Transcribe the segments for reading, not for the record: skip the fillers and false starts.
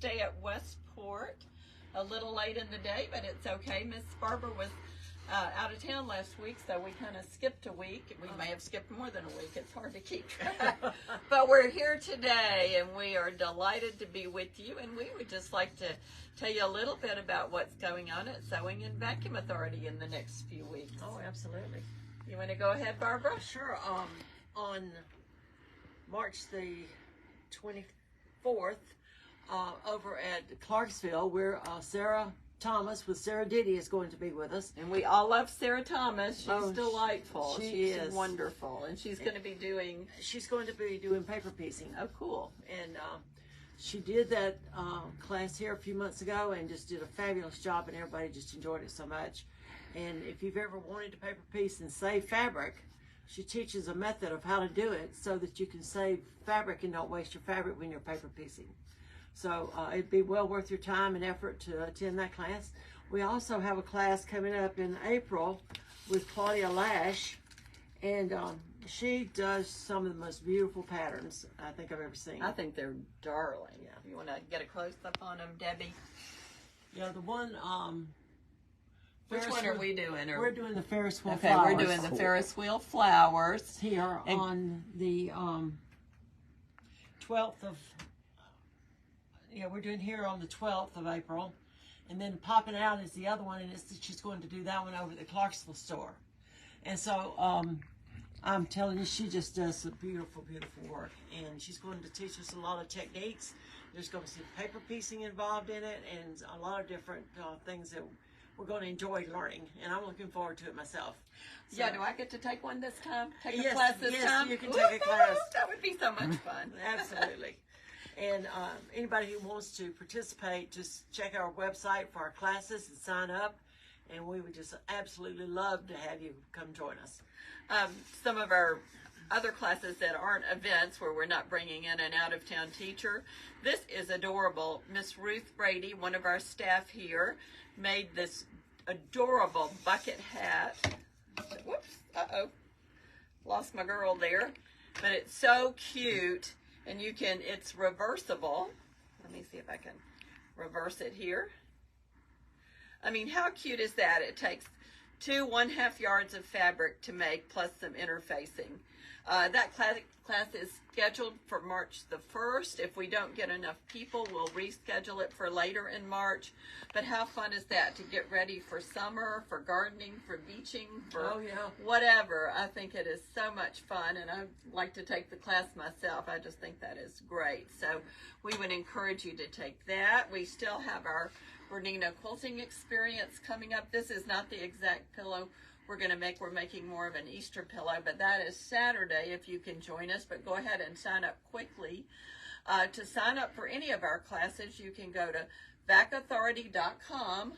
Day at Westport. A little late in the day, but it's okay. Miss Barbara was out of town last week, so we kind of skipped a week. We may have skipped more than a week. It's hard to keep track. But we're here today, and we are delighted to be with you. And we would just like to tell you a little bit about what's going on at Sewing and Vacuum Authority in the next few weeks. Oh, absolutely. You want to go ahead, Barbara? Sure. On March the 24th, over at Clarksville, where Sarah Thomas with Sarah Diddy is going to be with us. And we all love Sarah Thomas. She's delightful. She is wonderful. And she's going to be doing... She's going to be doing paper piecing. Oh, cool. And she did that class here a few months ago and just did a fabulous job, and everybody just enjoyed it so much. And if you've ever wanted to paper piece and save fabric, she teaches a method of how to do it so that you can save fabric and don't waste your fabric when you're paper piecing. So it'd be well worth your time and effort to attend that class. We also have a class coming up in April with Claudia Lash, and she does some of the most beautiful patterns I think I've ever seen. I think they're darling. Yeah. You want to get a close-up on them, Debbie? Yeah, the one... Which one are we doing? We're doing the Ferris wheel Okay, flowers. we're doing the Ferris wheel flowers. Here on the 12th of... Yeah, we're doing here on the 12th of April. And then popping out is the other one, and she's going to do that one over at the Clarksville store. And so I'm telling you, she just does some beautiful, beautiful work. And she's going to teach us a lot of techniques. There's going to be paper piecing involved in it and a lot of different things that we're going to enjoy learning. And I'm looking forward to it myself. So, yeah, do I get to take one this time? Take a class this time? Yes, you can take a class. That would be so much fun. Absolutely. And anybody who wants to participate, just check our website for our classes and sign up. And we would just absolutely love to have you come join us. Some of our other classes that aren't events where we're not bringing in an out-of-town teacher. This is adorable. Miss Ruth Brady, one of our staff here, made this adorable bucket hat. Whoops, lost my girl there. But it's so cute. And you can, it's reversible. Let me see if I can reverse it here. I mean, how cute is that? It takes 2 1/2 yards of fabric to make, plus some interfacing. That class is scheduled for March the 1st. If we don't get enough people, we'll reschedule it for later in March. But how fun is that to get ready for summer, for gardening, for beaching, for whatever. I think it is so much fun, and I'd like to take the class myself. I just think that is great. So we would encourage you to take that. We still have our Bernina quilting experience coming up. This is not the exact pillow we're making more of an Easter pillow, but that is Saturday if you can join us. But go ahead and sign up quickly. To sign up for any of our classes, you can go to vacauthority.com,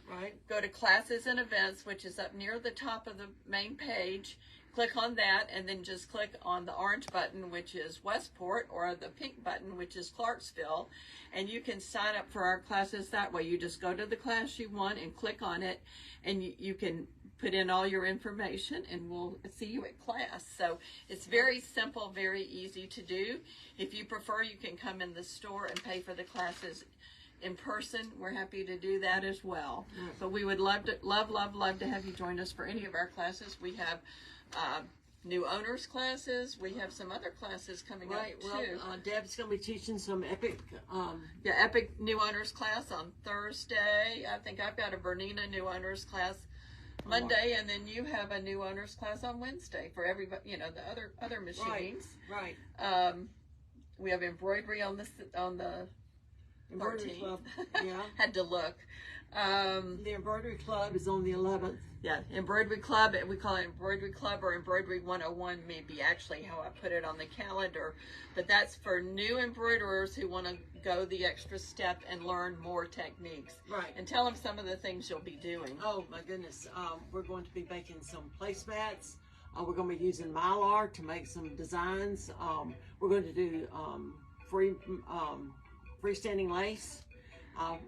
go to classes and events, which is up near the top of the main page. Click on that, and then just click on the orange button, which is Westport, or the pink button, which is Clarksville, and you can sign up for our classes that way. You just go to the class you want and click on it, and you can put in all your information, and we'll see you at class. So it's very simple, very easy to do. If you prefer, you can come in the store and pay for the classes in person. We're happy to do that as well. But we would love to have you join us for any of our classes. We have new owners classes. We have some other classes coming up too. Well, Deb's going to be teaching some epic. Epic new owners class on Thursday. I think I've got a Bernina new owners class Monday, and then you have a new owners class on Wednesday for everybody. You know, the other machines. Right. We have embroidery on the Embroidery 13th. Club. Yeah. Had to look. The Embroidery Club is on the 11th. Yeah, Embroidery Club. We call it Embroidery Club or Embroidery 101, maybe actually how I put it on the calendar. But that's for new embroiderers who want to go the extra step and learn more techniques. Right. And tell them some of the things you'll be doing. Oh, my goodness. We're going to be making some placemats. We're going to be using Mylar to make some designs. We're going to do freestanding lace.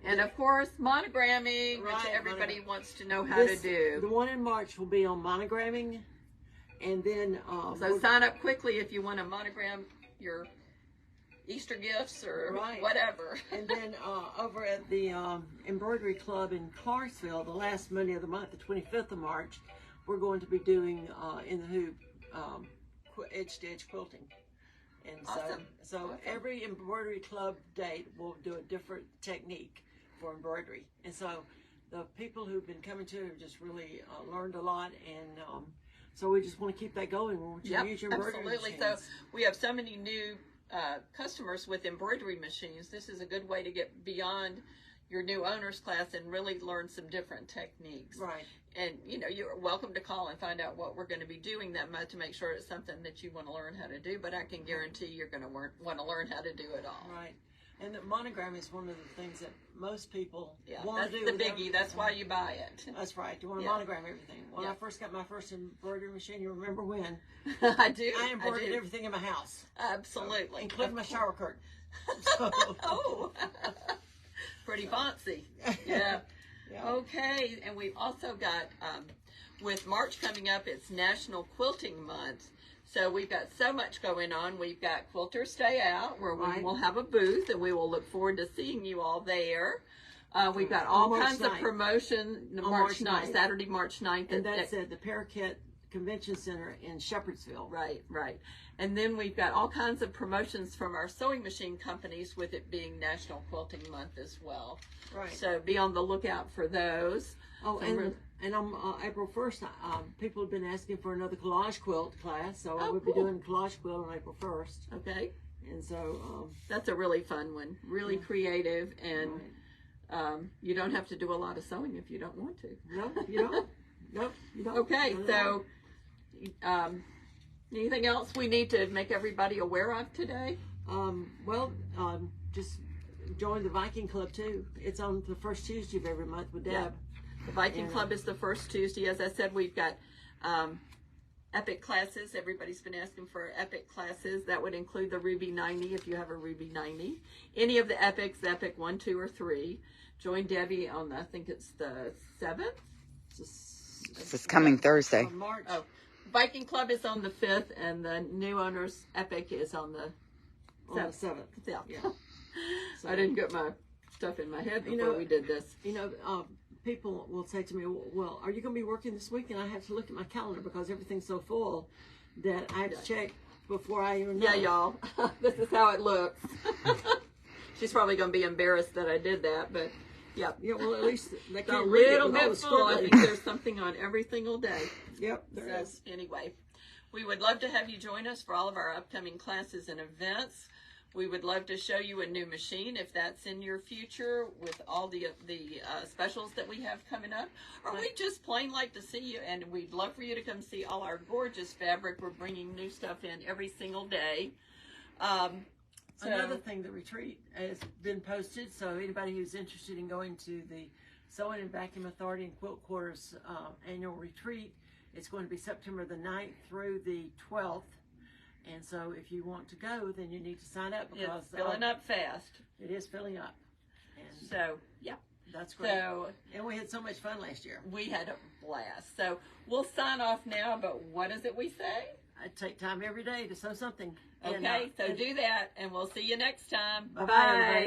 And of course, monogramming, which everybody wants to know how to do. The one in March will be on monogramming, and then so sign up quickly if you want to monogram your Easter gifts or Right. whatever. And then over at the Embroidery Club in Clarksville, the last Monday of the month, the 25th of March, we're going to be doing in the hoop edge-to-edge quilting. And Awesome. so Awesome. every embroidery club date will do a different technique for embroidery. And so the people who've been coming to have just really learned a lot, and so we just want to keep that going. We want you to use your embroidery absolutely. machines. So we have so many new customers with embroidery machines. This is a good way to get beyond your new owner's class and really learn some different techniques. Right. And you're welcome to call and find out what we're going to be doing that month to make sure it's something that you want to learn how to do. But I can guarantee you're going to want to learn how to do it all. Right. And the monogram is one of the things that most people want that's to do. the biggie. That's why you buy it. That's right. You want to monogram everything. When I first got my first embroidery machine, you remember when? I do. I embroidered everything in my house. Absolutely. Including my shower curtain. So. Oh. Pretty fancy. Yeah. Yeah. Okay. And we've also got, with March coming up, it's National Quilting Month. So we've got so much going on. We've got Quilters Stay Out, where we will have a booth, and we will look forward to seeing you all there. We've got all kinds of promotion March 9th, Saturday, March 9th. And that's at the Parakeet Convention Center in Shepherdsville. Right, right. And then we've got all kinds of promotions from our sewing machine companies, with it being National Quilting Month as well. Right. So be on the lookout for those. Oh, and on April 1st, people have been asking for another collage quilt class, so I will be doing collage quilt on April 1st. Okay. And so that's a really fun one, really creative, and you don't have to do a lot of sewing if you don't want to. No, you don't. Nope, you don't. Okay, so anything else we need to make everybody aware of today? Just join the Viking Club too. It's on the first Tuesday of every month with Deb. Yeah. The Viking Club is the first Tuesday. As I said, we've got epic classes. Everybody's been asking for epic classes. That would include the Ruby 90 if you have a Ruby 90. Any of the epics, Epic 1, 2, or 3. Join Debbie on, I think it's the 7th. It's coming Thursday. On March. Oh, Viking Club is on the 5th, and the new owner's epic is on the 7th. Yeah. So, I didn't get my stuff in my head before we did this. People will say to me, well, are you going to be working this week? And I have to look at my calendar because everything's so full that I have to check before I even know. Yeah, y'all. This is how it looks. She's probably going to be embarrassed that I did that, but yeah. Yeah, well, at least they It's a can't read it little with all bit the full. I scribbling. think there's something on every single day. Yep, there is. Anyway, we would love to have you join us for all of our upcoming classes and events. We would love to show you a new machine if that's in your future, with all the specials that we have coming up. Or we just plain like to see you, and we'd love for you to come see all our gorgeous fabric. We're bringing new stuff in every single day. Another thing, the retreat has been posted, so anybody who's interested in going to the Sewing and Vacuum Authority and Quilt Quarters annual retreat, it's going to be September the 9th through the 12th. And so if you want to go, then you need to sign up because it's filling up fast. It is filling up. And so, yeah. That's great. And we had so much fun last year. We had a blast. So we'll sign off now, but what is it we say? I take time every day to sew something. Okay, so do that, and we'll see you next time. Bye-bye, everybody.